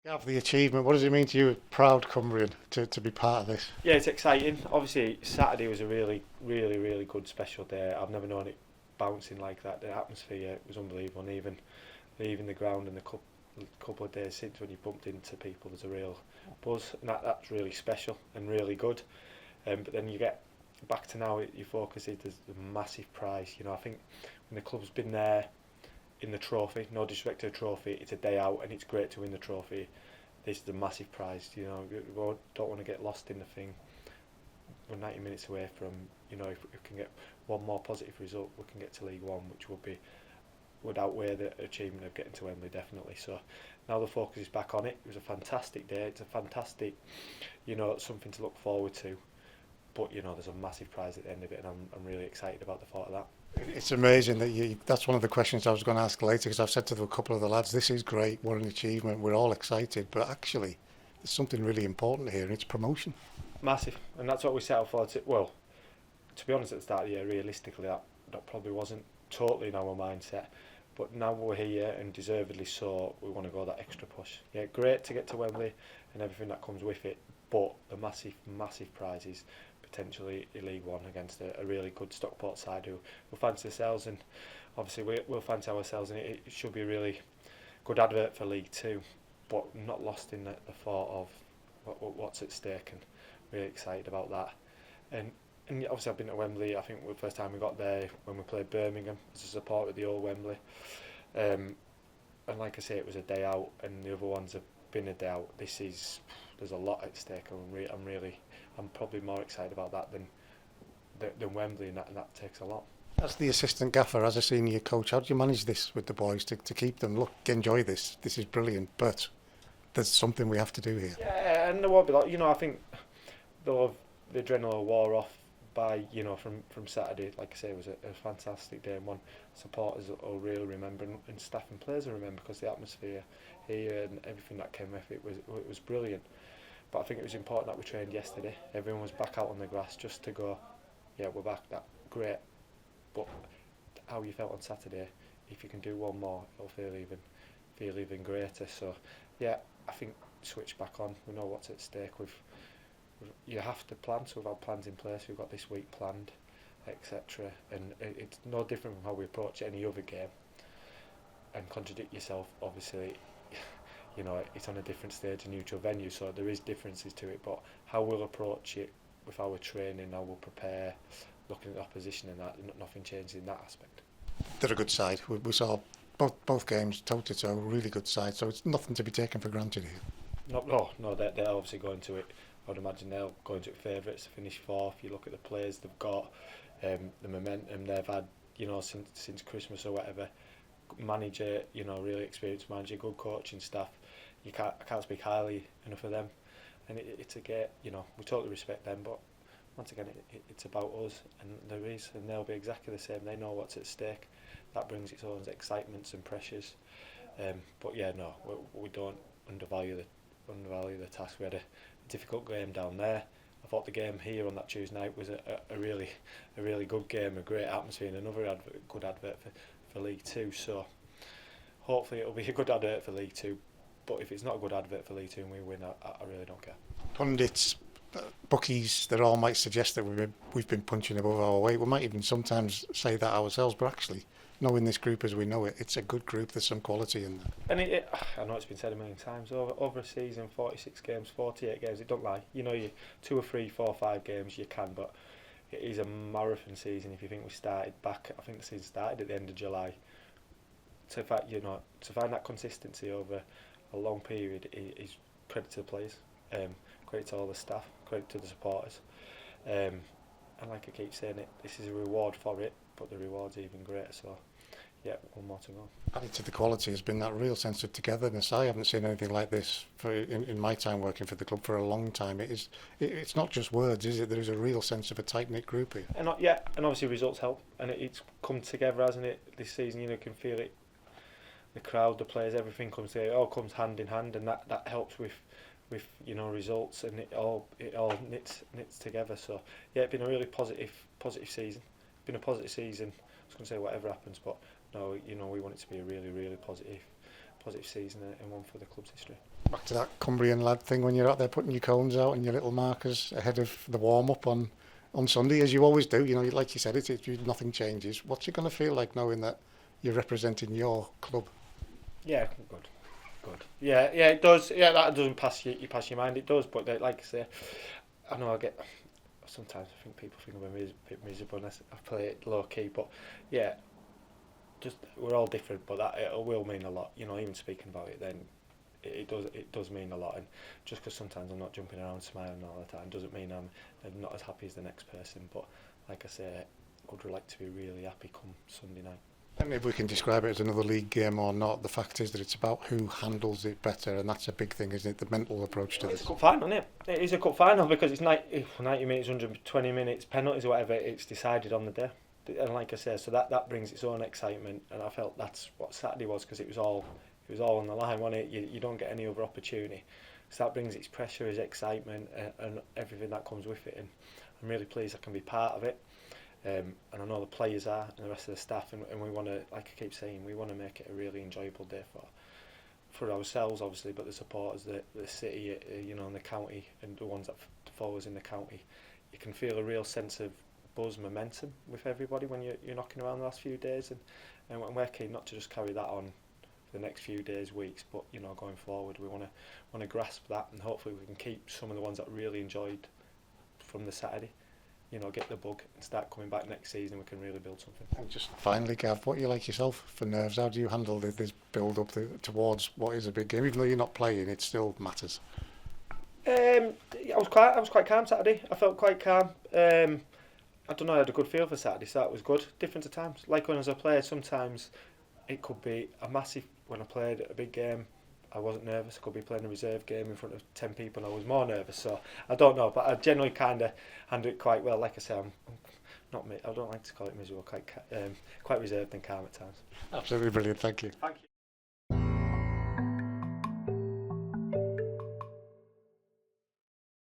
Gav, the achievement, what does it mean to you, proud Cumbrian, to be part of this? Yeah, it's exciting. Obviously, Saturday was a really good special day. I've never known it bouncing like that. The atmosphere was unbelievable, and even leaving the ground in the couple of days since when you bumped into people, there's a real buzz, and that's really special and really good. But then you get back to now, your focus is there's a massive prize. You know, I think when the club's been there in the trophy, no disrespect to the trophy, it's a day out and it's great to win the trophy. This is a massive prize. You know, we don't want to get lost in the thing. We're 90 minutes away from, you know, if we can get one more positive result, we can get to League One, which would outweigh the achievement of getting to Wembley, definitely. So now the focus is back on it. It was a fantastic day. It's a fantastic, you know, something to look forward to. But you know, there's a massive prize at the end of it, and I'm really excited about the thought of that. It's amazing that that's one of the questions I was going to ask later, because I've said to a couple of the lads, this is great, what an achievement, we're all excited, but actually there's something really important here, and it's promotion. Massive, and that's what we set out for. Well, to be honest, at the start of the year, realistically, that probably wasn't totally in our mindset. But now we're here, and deservedly so, we want to go that extra push. Yeah, great to get to Wembley and everything that comes with it, but the massive prize is potentially in League One against a really good Stockport side who will fancy themselves, and obviously we'll fancy ourselves, and it should be a really good advert for League Two, but not lost in the thought of what's at stake, and really excited about that. And obviously I've been to Wembley. I think the first time we got there when we played Birmingham as a supporter of the old Wembley, and like I say, it was a day out, and the other ones have been a day out. There's a lot at stake, and I'm probably more excited about that than Wembley, and that takes a lot. As the assistant gaffer, as a senior coach, how do you manage this with the boys to keep them, look, enjoy this is brilliant, but there's something we have to do here? Yeah, and there won't be like, you know, I think the adrenaline wore off by, you know, from Saturday. Like I say, it was a fantastic day, and one supporters will really remember, and staff and players will remember, because the atmosphere here and everything that came with it was brilliant. But I think it was important that we trained yesterday. Everyone was back out on the grass just to go, yeah, we're back, that great. But how you felt on Saturday, if you can do one more, it'll feel even greater. So yeah, I think switch back on. We know what's at stake. You have to plan, so we've had plans in place. We've got this week planned, etc. And it's no different from how we approach any other game. And contradict yourself, obviously. You know, it's on a different stage, a neutral venue, so there is differences to it. But how we'll approach it with our training, how we'll prepare, looking at the opposition, and that, nothing changes in that aspect. They're a good side. We saw both games toe to toe, really good side. So it's nothing to be taken for granted here. No, they're obviously going to it. I would imagine they're going to it favourites to finish fourth. You look at the players they've got, the momentum they've had, you know, since Christmas or whatever. Manager, you know, really experienced manager, good coaching staff. I can't speak highly enough of them. And it's a game, you know, we totally respect them, but once again, it's about us, and they'll be exactly the same. They know what's at stake. That brings its own excitements and pressures. But yeah, no, we don't undervalue the task. We had a difficult game down there. I thought the game here on that Tuesday night was a really good game, a great atmosphere, and another good advert for League Two. So hopefully it'll be a good advert for League Two. But if it's not a good advert for League Two and we win, I really don't care. Pundits, bookies, they all might suggest that we've been punching above our weight. We might even sometimes say that ourselves, but actually, knowing this group as we know it, it's a good group. There's some quality in there. And I know it's been said a million times, over a season, 46 games, 48 games, it don't lie. You know, you 2 or 3, 4, 5 games you can, but it is a marathon season. If you think we started back, I think the season started at the end of July. To find that consistency over a long period is credit to the players, credit to all the staff, credit to the supporters, and like I keep saying, this is a reward for it, but the reward's even greater. So yeah, one more to go. Added to the quality has been that real sense of togetherness. I haven't seen anything like this in my time working for the club for a long time. It's not just words, is it? There is a real sense of a tight-knit group here. And obviously results help, and it's come together, hasn't it, this season? You know, you can feel it. The crowd, the players, everything comes together. It all comes hand in hand, and that helps with you know, results, and it all knits together. So yeah, it's been a really positive season. It's been a positive season. I was going to say whatever happens, but no, you know, we want it to be a really positive season, and one for the club's history. Back to that Cumbrian lad thing when you're out there putting your cones out and your little markers ahead of the warm-up on Sunday, as you always do. You know, like you said, nothing changes. What's it going to feel like knowing that you're representing your club? Yeah, good. Yeah, it does. Yeah, that doesn't pass your mind. It does, but like I say, I know sometimes I think people think I'm a bit miserable and I play it low key, but yeah, just we're all different, but that it will mean a lot. You know, even speaking about it, then it does mean a lot. And just because sometimes I'm not jumping around smiling all the time doesn't mean I'm not as happy as the next person. But like I say, I would like to be really happy come Sunday night. And if we can describe it as another league game or not, the fact is that it's about who handles it better, and that's a big thing, isn't it? The mental approach to this. It's a cup final, isn't it? It is a cup final because it's 90 minutes, 120 minutes, penalties or whatever, it's decided on the day. And like I say, so that brings its own excitement, and I felt that's what Saturday was, because it was all on the line, wasn't it? You don't get any other opportunity. So that brings its pressure, its excitement, and everything that comes with it. And I'm really pleased I can be part of it. And I know the players are, and the rest of the staff, and we want to, like I keep saying, we want to make it a really enjoyable day for ourselves, obviously, but the supporters, the city, you know, and the county, and the ones that follow us in the county. You can feel a real sense of buzz, momentum with everybody when you're knocking around the last few days, and we're keen not to just carry that on for the next few days, weeks, but you know, going forward, we want to grasp that, and hopefully we can keep some of the ones that really enjoyed from the Saturday. You know, get the bug and start coming back next season. We can really build something. And just finally, Gav, what you like yourself for nerves? How do you handle this build up towards what is a big game? Even though you're not playing, it still matters. I was quite calm Saturday. I felt quite calm. I don't know. I had a good feel for Saturday, so that was good. Different at times. Like when as a player, sometimes it could be a massive. When I played a big game, I wasn't nervous. I could be playing a reserve game in front of 10 people and I was more nervous. So I don't know, but I generally kind of handle it quite well. Like I say, I'm not. I don't like to call it miserable. Quite reserved and calm at times. Absolutely brilliant. Thank you. Thank you.